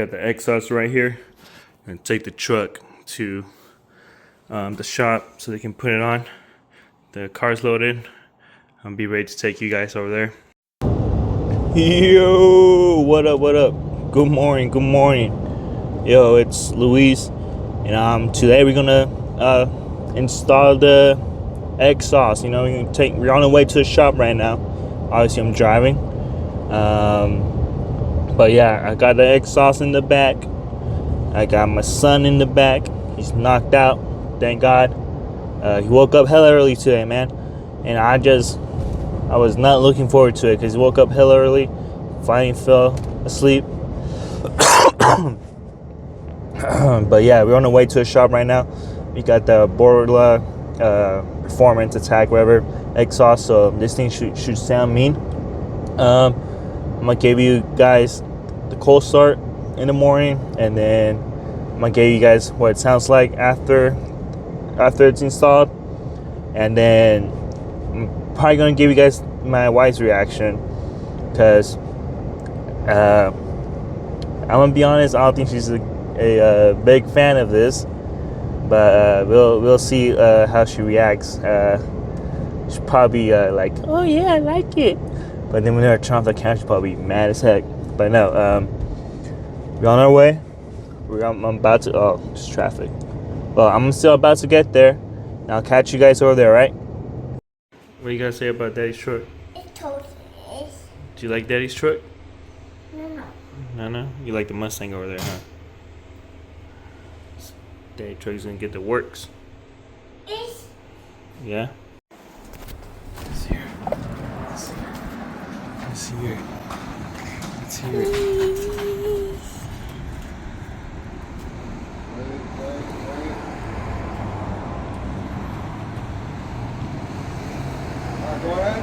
got the exhaust right here, and take the truck to the shop so they can put it on. The car's loaded. I'll be ready to take you guys over there. Yo, what up, what up? Good morning, good morning. Yo, it's Luis, and today we're gonna install the exhaust. You know, we're on the way to the shop right now. Obviously I'm driving, but yeah, I got the exhaust in the back. I got my son in the back. He's knocked out, thank God. He woke up hella early today, man, and I was not looking forward to it because he woke up hella early, finally fell asleep. But yeah, we're on the way to a shop right now. We got the Borla performance attack, whatever, exhaust, so this thing should sound mean. I'm gonna give you guys the cold start in the morning, and then I'm gonna give you guys what it sounds like after it's installed, and then I'm probably gonna give you guys my wife's reaction, because I'm gonna be honest, I don't think she's a big fan of this, but we'll see how she reacts. She'll probably like, oh yeah, I like it, but then when I turn off the camera, she'll probably be mad as heck. But no, we're on our way. I'm about to, oh, just traffic. Well, I'm still about to get there, and I'll catch you guys over there, right? What do you guys say about Daddy's truck? It's totally is. Do you like Daddy's truck? No. No? You like the Mustang over there, huh? Daddy's truck's gonna get the works. It's. Yeah? It's here. It's here. It's here. It's here. Go ahead.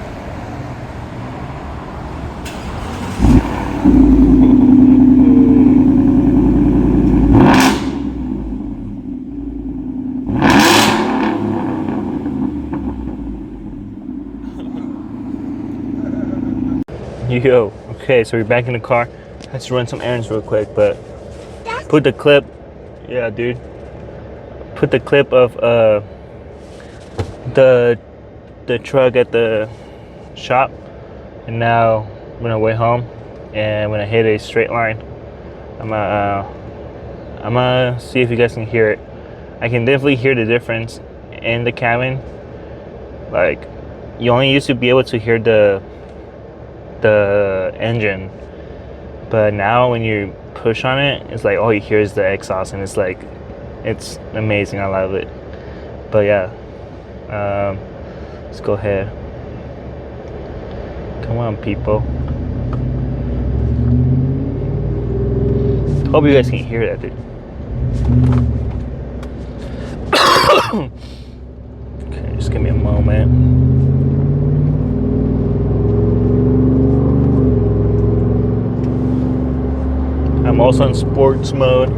Yo, okay, so we're back in the car. I had to run some errands real quick, but put the clip, yeah, dude. Put the clip of the truck at the shop, and now I'm gonna way home, and when I hit a straight line, I'm gonna see if you guys can hear it. I can definitely hear the difference in the cabin. Like, you only used to be able to hear the engine, but now when you push on it, it's like all you hear is the exhaust, and it's like, it's amazing. I love it. But yeah, let's go ahead. Come on, people. Hope you guys can hear that, dude. Okay, just give me a moment. I'm also in sports mode.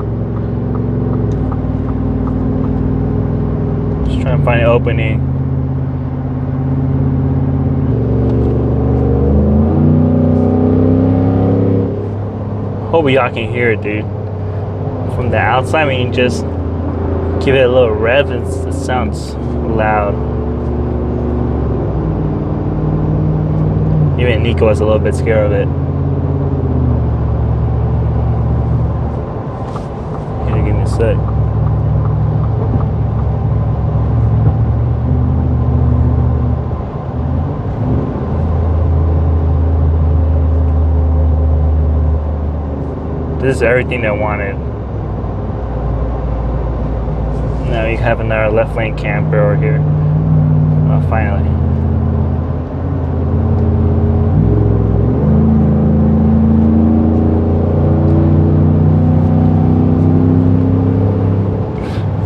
Just trying to find an opening. Hope y'all can hear it, dude. From the outside, I mean, just give it a little rev, and it sounds loud. Even Nico was a little bit scared of it. Here, give me a sec. This is everything I wanted. Now you have another left lane camper over here. Oh, finally.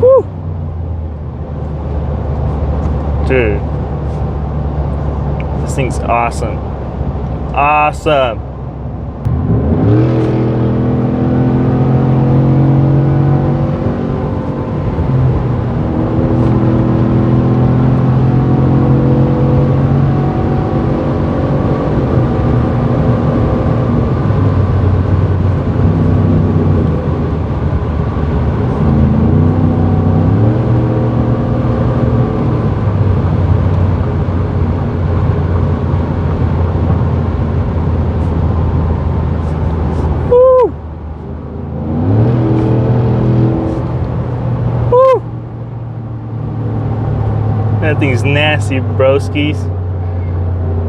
Woo! Dude. This thing's awesome. Awesome. That thing's nasty, broskies.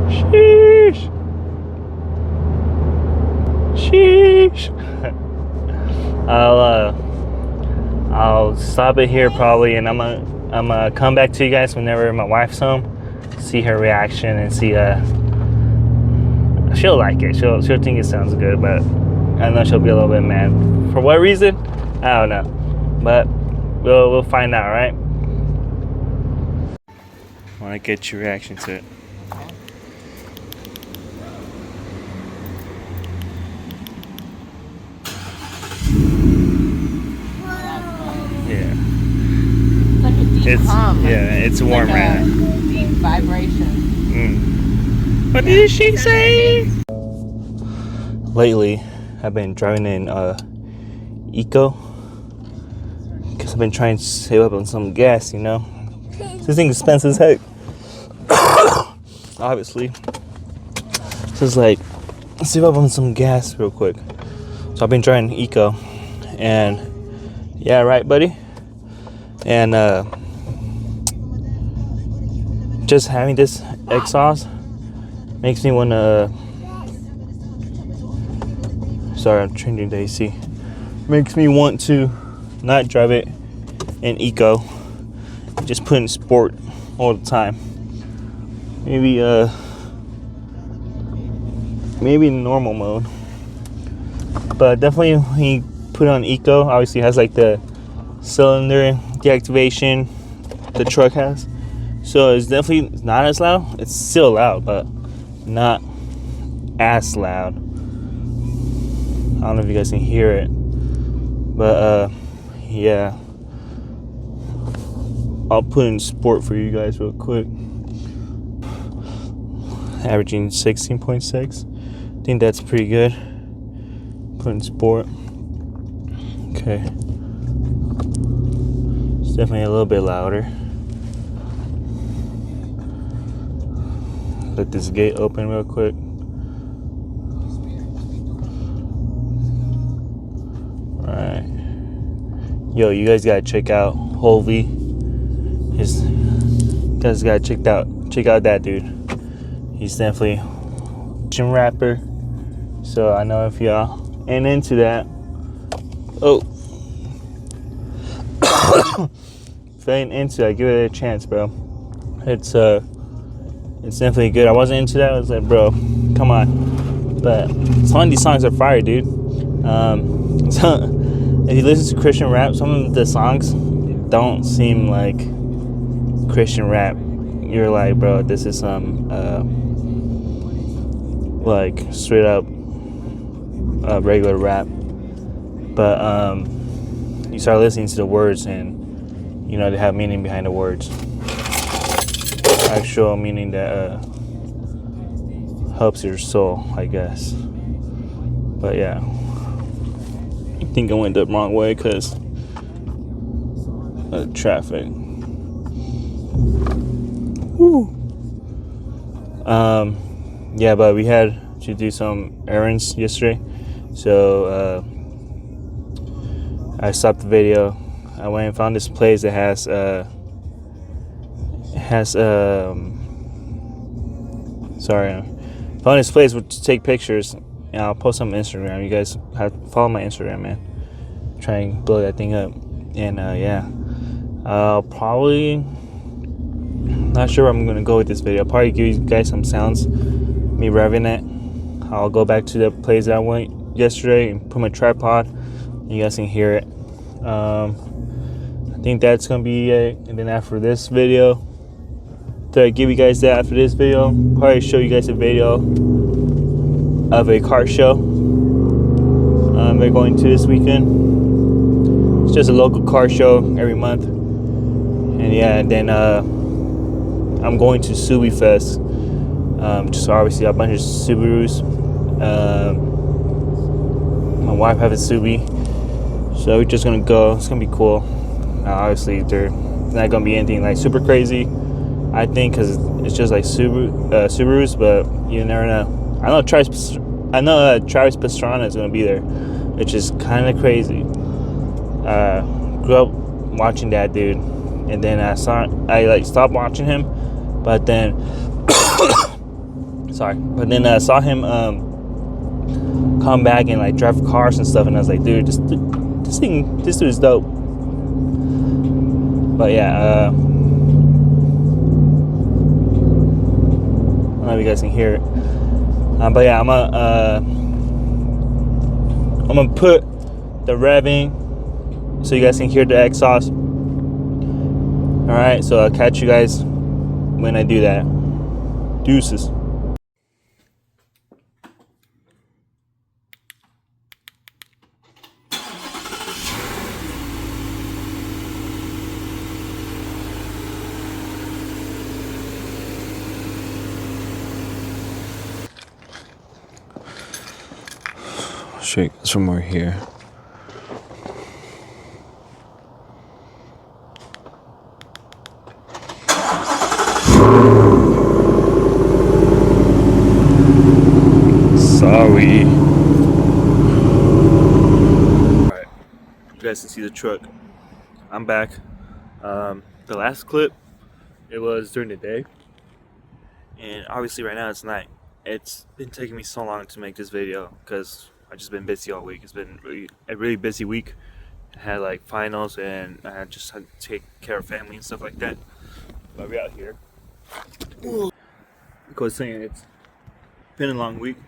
Sheesh. Sheesh. I'll stop it here probably, and I'm gonna come back to you guys whenever my wife's home, see her reaction, and see she'll like it. She'll think it sounds good, but I know she'll be a little bit mad. For what reason? I don't know, but we'll find out, right? I want to get your reaction to it. Yeah. It's like a deep hum. Yeah, it's warm like right a now. deep vibration. What did she say? Lately, I've been driving in Eco because I've been trying to save up on some gas, you know. This thing is expensive as heck. Obviously. So it's like, save up on some gas real quick. So I've been driving Eco, and yeah, right, buddy. And just having this exhaust makes me want to. Sorry, I'm changing the AC. Makes me want to not drive it in Eco, just put in sport all the time. Maybe in normal mode, but definitely when you put it on Eco, obviously it has like the cylinder deactivation the truck has, so it's definitely not as loud. It's still loud, but not as loud. I don't know if you guys can hear it, but yeah, I'll put in sport for you guys real quick. Averaging 16.6. I think that's pretty good. Put in sport. Okay. It's definitely a little bit louder. Let this gate open real quick. Alright. Yo, you guys gotta check out Hovey. You guys gotta check out that dude. He's definitely a gym rapper. So I know if y'all ain't into that. Oh. If I ain't into it, give it a chance, bro. It's definitely good. I wasn't into that. I was like, bro, come on. But some of these songs are fire, dude. So if you listen to Christian rap, some of the songs don't seem like Christian rap. You're like, bro, this is some like straight up regular rap. But you start listening to the words, and you know they have meaning behind the words. Actual meaning that helps your soul, I guess. But yeah, I think I went the wrong way because of traffic. Woo. Yeah, but we had to do some errands yesterday, so I stopped the video. I went and found this place that has found this place to take pictures, and I'll post on Instagram. You guys have to follow my Instagram, man. Try and blow that thing up. And yeah, I'll probably, not sure where I'm gonna go with this video. I'll probably give you guys some sounds, me revving it. I'll go back to the place that I went yesterday and put my tripod. You guys can hear it. I think that's gonna be it. And then after this video, to give you guys that after this video, probably show you guys a video of a car show we're going to this weekend. It's just a local car show every month. And yeah, and then I'm going to Subi Fest. Just obviously a bunch of Subarus. My wife has a Subi, so we're just gonna go. It's gonna be cool. Obviously, they're not gonna be anything like super crazy, I think, because it's just like Subarus, but you never know. I know Travis Pastrana is gonna be there, which is kind of crazy. Grew up watching that dude and then I like stopped watching him, but then I saw him come back and like drive cars and stuff, and I was like, dude, this dude is dope. But yeah, I don't know if you guys can hear it. But yeah, I'm gonna put the revving so you guys can hear the exhaust. All right, so I'll catch you guys when I do that. Deuces. Shake some more here. Sorry. Alright, you guys can see the truck. I'm back. The last clip, it was during the day, and obviously right now it's night. It's been taking me so long to make this video because I've just been busy all week. It's been a really busy week. I had like finals, and I just had to take care of family and stuff like that. But we're out here. Because saying it's been a long week.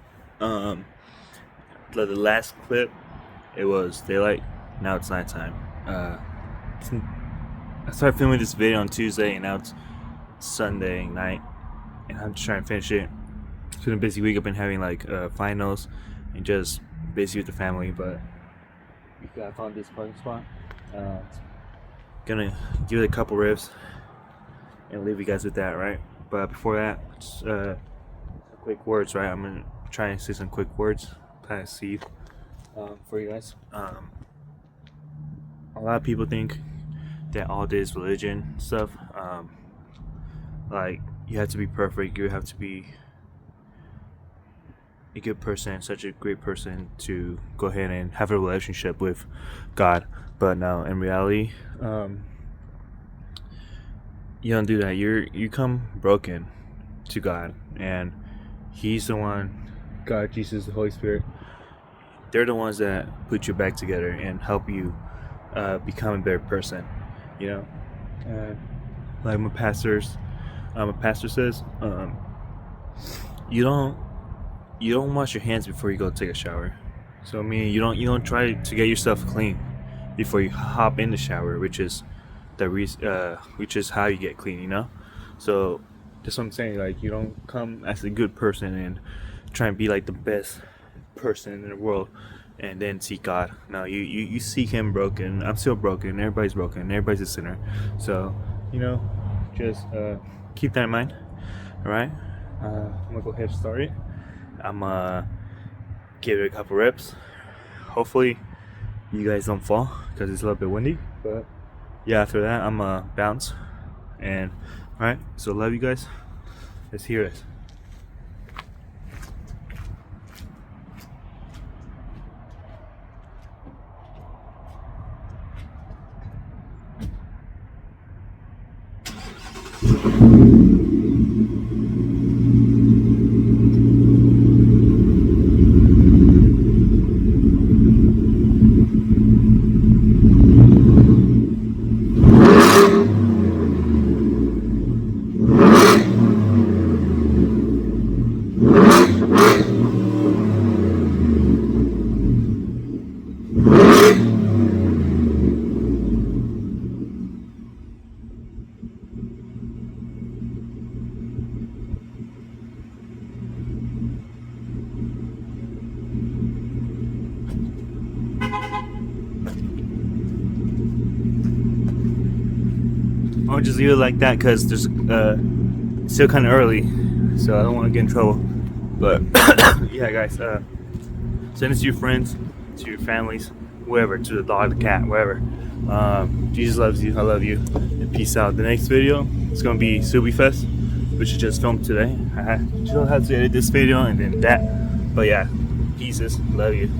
The last clip, it was daylight. Now it's nighttime. I started filming this video on Tuesday, and now it's Sunday night, and I'm just trying to finish it. It's been a busy week. I've been having like finals and just busy with the family, but I found this parking spot. Gonna give it a couple revs and leave you guys with that, right? But before that, just quick words, right? I'm gonna try and say some quick words, plant a seed for you guys. A lot of people think that all this religion stuff, like you have to be perfect, you have to be a good person, such a great person to go ahead and have a relationship with God. But no, in reality, you don't do that. You come broken to God, and He's the one, God, Jesus, the Holy Spirit, they're the ones that put you back together and help you become a better person, you know. And like my pastor says, you don't wash your hands before you go take a shower. So I mean, you don't try to get yourself clean before you hop in the shower, which is how you get clean, you know. So that's what I'm saying. Like, you don't come as a good person and try and be like the best person in the world and then seek God. No, you seek Him broken. I'm still broken. Everybody's broken. Everybody's a sinner. So, you know, just keep that in mind. All right. I'm gonna go ahead and start it. I'm gonna give it a couple reps. Hopefully you guys don't fall because it's a little bit windy, but yeah, after that I'm gonna bounce. And all right, so love you guys. Let's hear it. I'll just leave it like that because there's it's still kind of early, so I don't want to get in trouble. But yeah, guys, send it to your friends, to your families, whoever, to the dog, the cat, wherever. Jesus loves you. I love you. And peace out. The next video is gonna be Subi Fest, which I just filmed today. I just have to edit this video and then that. But yeah, pieces. Love you.